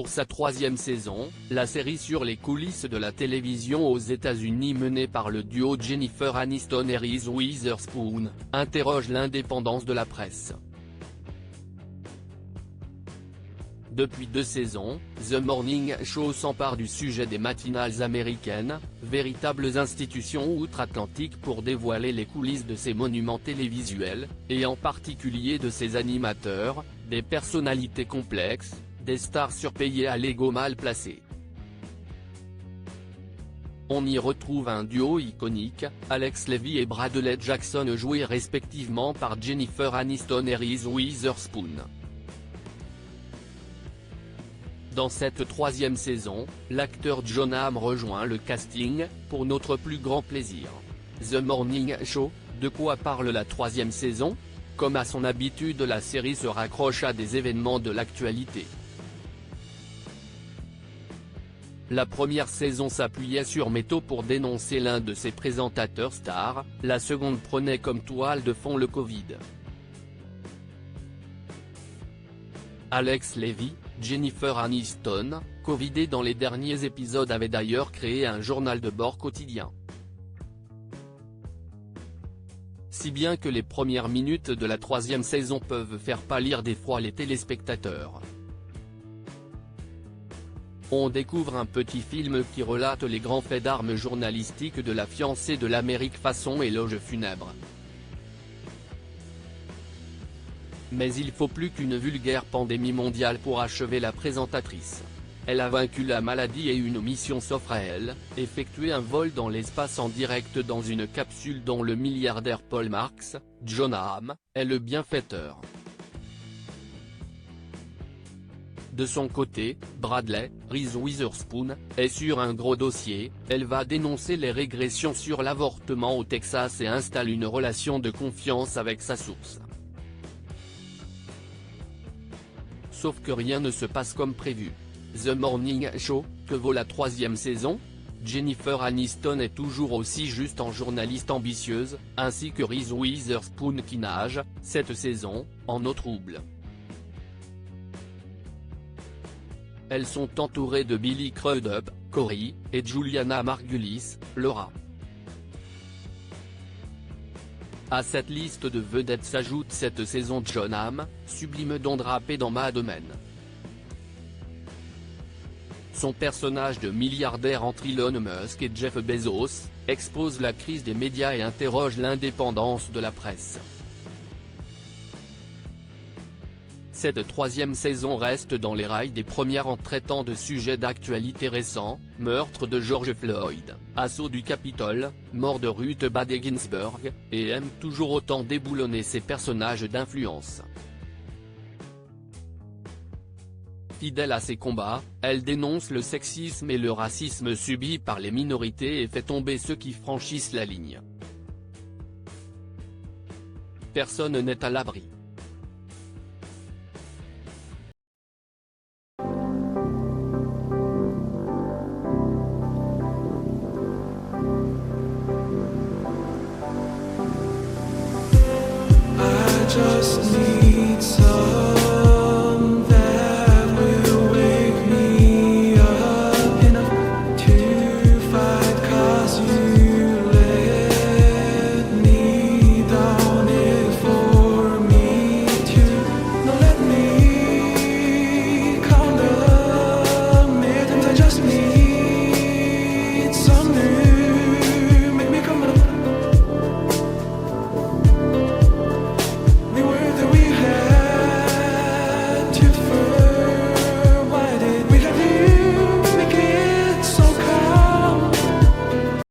Pour sa troisième saison, la série sur les coulisses de la télévision aux États-Unis menée par le duo Jennifer Aniston et Reese Witherspoon, interroge l'indépendance de la presse. Depuis 2 saisons, The Morning Show s'empare du sujet des matinales américaines, véritables institutions outre-Atlantique pour dévoiler les coulisses de ces monuments télévisuels, et en particulier de ses animateurs, des personnalités complexes, des stars surpayées à l'ego mal placé. On y retrouve un duo iconique, Alex Levy et Bradley Jackson joués respectivement par Jennifer Aniston et Reese Witherspoon. Dans cette troisième saison, l'acteur Jon Hamm rejoint le casting, pour notre plus grand plaisir. The Morning Show, de quoi parle la troisième saison? Comme à son habitude, la série se raccroche à des événements de l'actualité. La première saison s'appuyait sur Métaux pour dénoncer l'un de ses présentateurs stars, la seconde prenait comme toile de fond le Covid. Alex Levy, Jennifer Aniston, covidée dans les derniers épisodes, avait d'ailleurs créé un journal de bord quotidien. Si bien que les premières minutes de la troisième saison peuvent faire pâlir d'effroi les téléspectateurs. On découvre un petit film qui relate les grands faits d'armes journalistiques de la fiancée de l'Amérique façon éloge funèbre. Mais il faut plus qu'une vulgaire pandémie mondiale pour achever la présentatrice. Elle a vaincu la maladie et une mission s'offre à elle, effectuer un vol dans l'espace en direct dans une capsule dont le milliardaire Paul Marx, Jon Hamm, est le bienfaiteur. De son côté, Bradley, Reese Witherspoon, est sur un gros dossier, elle va dénoncer les régressions sur l'avortement au Texas et installe une relation de confiance avec sa source. Sauf que rien ne se passe comme prévu. The Morning Show, que vaut la troisième saison? Jennifer Aniston est toujours aussi juste en journaliste ambitieuse, ainsi que Reese Witherspoon qui nage, cette saison, en eau trouble. Elles sont entourées de Billy Crudup, Corey, et Juliana Margulies, Laura. À cette liste de vedettes s'ajoute cette saison Jon Hamm, sublime don drapé dans Mad Men. Son personnage de milliardaire entre Elon Musk et Jeff Bezos, expose la crise des médias et interroge l'indépendance de la presse. Cette troisième saison reste dans les rails des premières en traitant de sujets d'actualité récents, meurtre de George Floyd, assaut du Capitole, mort de Ruth Bader Ginsburg, et aime toujours autant déboulonner ses personnages d'influence. Fidèle à ses combats, elle dénonce le sexisme et le racisme subis par les minorités et fait tomber ceux qui franchissent la ligne. Personne n'est à l'abri. Just need